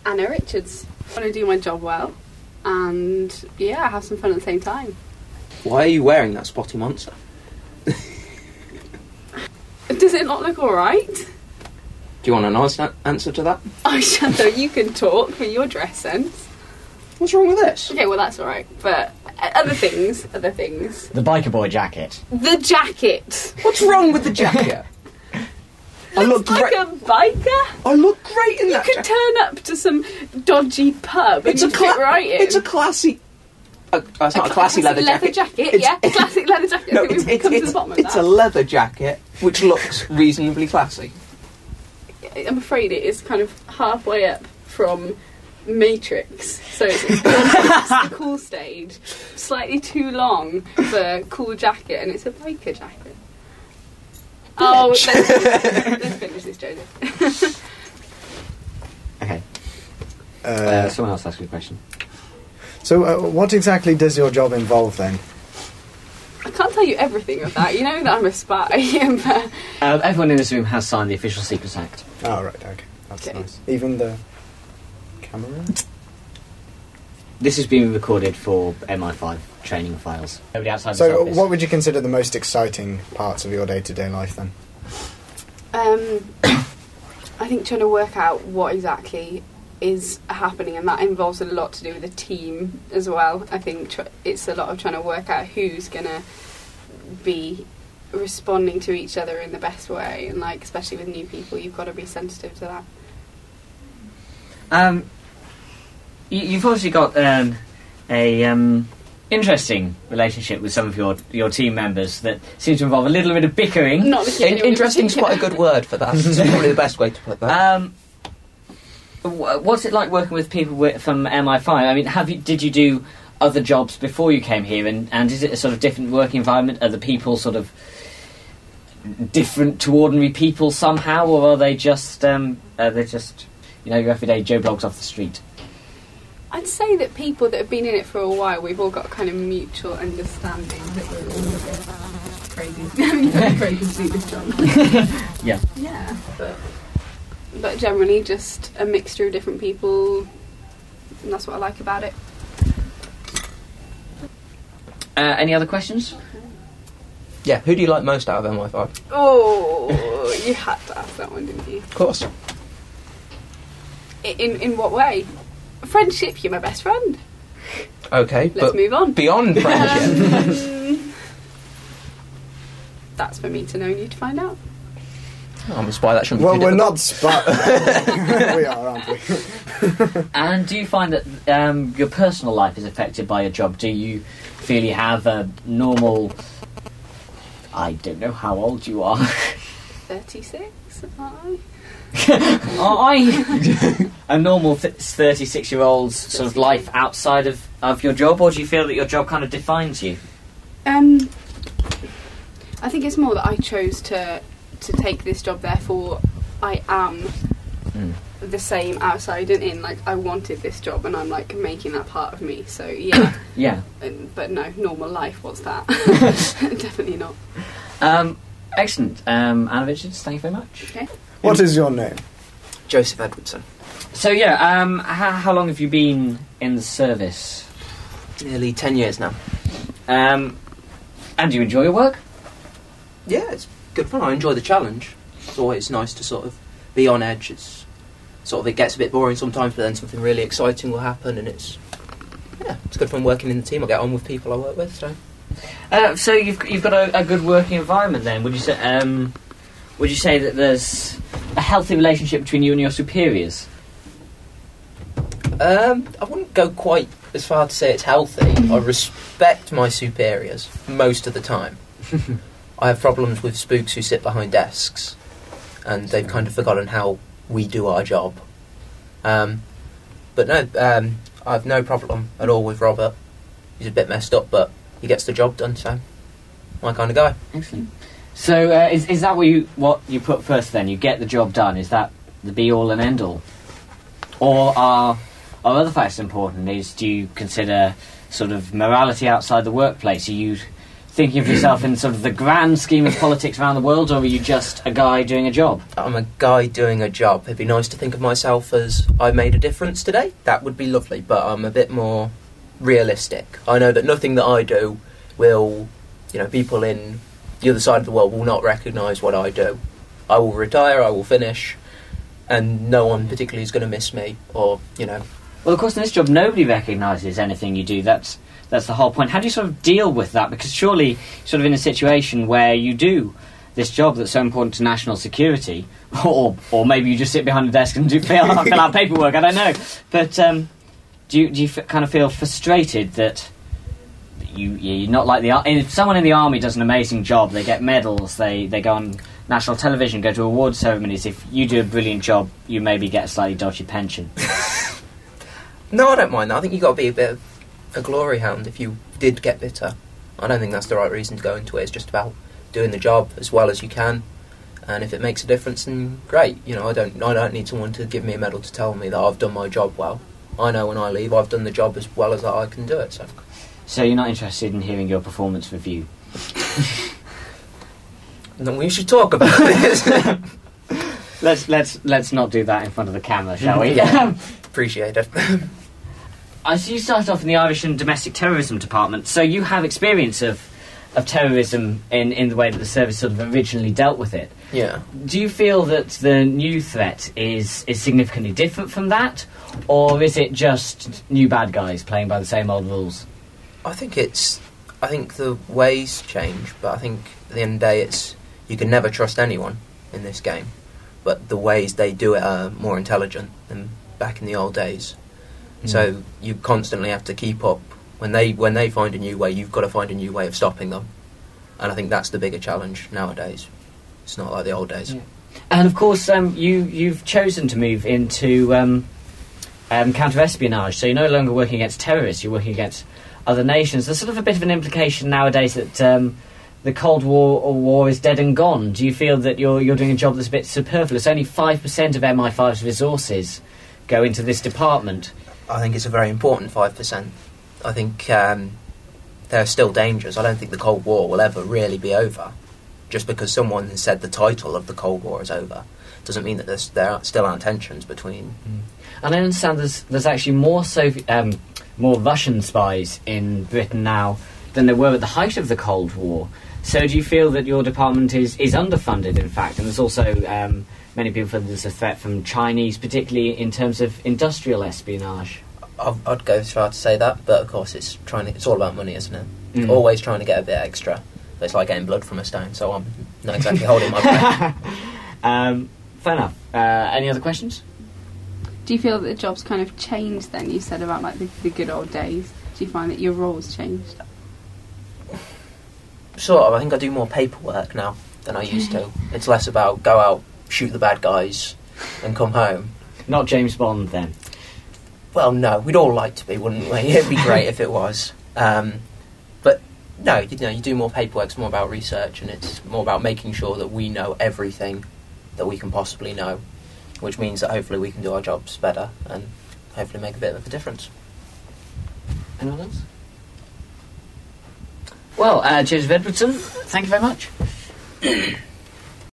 Anna Richards. I want to do my job well and, have some fun at the same time. Why are you wearing that spotty monster? Does it not look alright? Do you want an honest answer to that? Oh, Shanto, you can talk for your dress sense. What's wrong with this? Okay, well, that's alright. But other things. The biker boy jacket. The jacket. What's wrong with the jacket? I look like a biker. I look great in that jacket. You could turn up to some dodgy pub and fit right in. It's a classy... it's not a classy leather jacket. A classic leather jacket. No, it's a leather jacket which looks reasonably classy. I'm afraid it is kind of halfway up from Matrix, so it's the cool stage. Slightly too long for cool jacket, and it's a biker jacket. Oh, let's finish this, Joseph. Okay. Someone else ask you a question. So, what exactly does your job involve then? I can't tell you everything of that. You know that I'm a spy. Everyone in this room has signed the Official Secrets Act. Oh, right, okay. That's nice. Even the camera? This is being recorded for MI5 training files. Nobody outside this office. So, what would you consider the most exciting parts of your day-to-day life then? I think trying to work out what exactly is happening, and that involves a lot to do with the team as well. I think it's a lot of trying to work out who's going to be responding to each other in the best way, and especially with new people, you've got to be sensitive to that. You've obviously got a interesting relationship with some of your team members that seems to involve a little bit of bickering. Interesting's quite a good word for that. It's probably the best way to put that. What's it like working with people from MI5? I mean, did you do other jobs before you came here, and is it a sort of different working environment? Are the people sort of different to ordinary people somehow, or are they just your everyday Joe Bloggs off the street? I'd say that people that have been in it for a while, we've all got kind of mutual understanding that we're all a bit crazy. Crazy to do this job. Yeah. Yeah, but generally just a mixture of different people, and that's what I like about it. Any other questions? Yeah, who do you like most out of MI5? Oh, you had to ask that one, didn't you? Of course. In what way? Friendship, you're my best friend. Okay, let's move on. Beyond friendship. That's for me to know and you to find out. I'm a spy, that shouldn't be Well, too we're difficult. not spy. We are, aren't we? And do you find that your personal life is affected by your job? Do you feel you have a normal... I don't know how old you are. 36, aren't I? A normal 36-year-old's sort of life outside of your job, or do you feel that your job kind of defines you? I think it's more that I chose to take this job, therefore I am the same outside and in. I wanted this job and I'm making that part of me, so yeah. Yeah. But no, normal life, what's that? Definitely not. Excellent. Anna Richards, thank you very much. Okay. What is your name? Joseph Edwardson. So yeah, how long have you been in the service? Nearly 10 years now. And do you enjoy your work? Yeah, it's good fun. I enjoy the challenge. It's always nice to sort of be on edge. It's sort of, it gets a bit boring sometimes, but then something really exciting will happen, and it's good fun working in the team. I get on with people I work with. So you've got a good working environment then. Would you say that there's a healthy relationship between you and your superiors? I wouldn't go quite as far to say it's healthy. I respect my superiors most of the time. I have problems with spooks who sit behind desks, and they've kind of forgotten how we do our job. But no, I have no problem at all with Robert. He's a bit messed up, but he gets the job done, so my kind of guy. Excellent. So is that what you put first then? You get the job done. Is that the be-all and end-all? Or are other factors important? Do you consider sort of morality outside the workplace? Are you thinking of yourself in sort of the grand scheme of politics around the world, or are you just a guy doing a job? I'm a guy doing a job. It'd be nice to think of myself as I made a difference today. That would be lovely, but I'm a bit more realistic. I know that nothing that I do will, people in the other side of the world will not recognise what I do. I will retire, I will finish, and no one particularly is going to miss me, or. Well, of course, in this job, nobody recognises anything you do. That's the whole point. How do you sort of deal with that? Because surely, sort of in a situation where you do this job that's so important to national security, or maybe you just sit behind a desk and fill out paperwork. I don't know. But do you kind of feel frustrated that you're not like if someone in the army does an amazing job, they get medals, they go on national television, go to award ceremonies. If you do a brilliant job, you maybe get a slightly dodgy pension. No, I don't mind that. I think you've got to be a bit of a glory hound if you did get bitter. I don't think that's the right reason to go into it. It's just about doing the job as well as you can, and if it makes a difference, then great. I don't need someone to give me a medal to tell me that I've done my job well. I know when I leave, I've done the job as well as I can do it. So you're not interested in hearing your performance review? Then we should talk about this. Let's not do that in front of the camera, shall we? Yeah, appreciate it. I see you started off in the Irish and Domestic Terrorism Department, so you have experience of terrorism in the way that the service sort of originally dealt with it. Yeah. Do you feel that the new threat is significantly different from that, or is it just new bad guys playing by the same old rules? I think the ways change, but I think at the end of the day, you can never trust anyone in this game. But the ways they do it are more intelligent than back in the old days. So you constantly have to keep up. When they find a new way, you've got to find a new way of stopping them. And I think that's the bigger challenge nowadays. It's not like the old days. Yeah. And of course, you've chosen to move into counter-espionage. So you're no longer working against terrorists, you're working against other nations. There's sort of a bit of an implication nowadays that the Cold War is dead and gone. Do you feel that you're doing a job that's a bit superfluous? Only 5% of MI5's resources go into this department. I think it's a very important 5%. I think there are still dangers. I don't think the Cold War will ever really be over. Just because someone has said the title of the Cold War is over doesn't mean that there still aren't tensions between. And I understand there's actually more Russian spies in Britain now than there were at the height of the Cold War. So do you feel that your department is underfunded, in fact? And there's also many people feel there's a threat from Chinese, particularly in terms of industrial espionage. I'd go as far to say that, but of course it's all about money, isn't it? Always trying to get a bit extra. But it's like getting blood from a stone, so I'm not exactly holding my breath. Fair enough. Any other questions? Do you feel that the job's kind of changed then? You said about like the good old days. Do you find that your role's changed? Sort of. I think I do more paperwork now than I used to. It's less about go out, shoot the bad guys, and come home. Not James Bond, then? Well, no. We'd all like to be, wouldn't we? It'd be great if it was. But no, you do more paperwork. It's more about research, and it's more about making sure that we know everything that we can possibly know, which means that hopefully we can do our jobs better and hopefully make a bit of a difference. Anyone else? Well, Joseph Edwardson, thank you very much.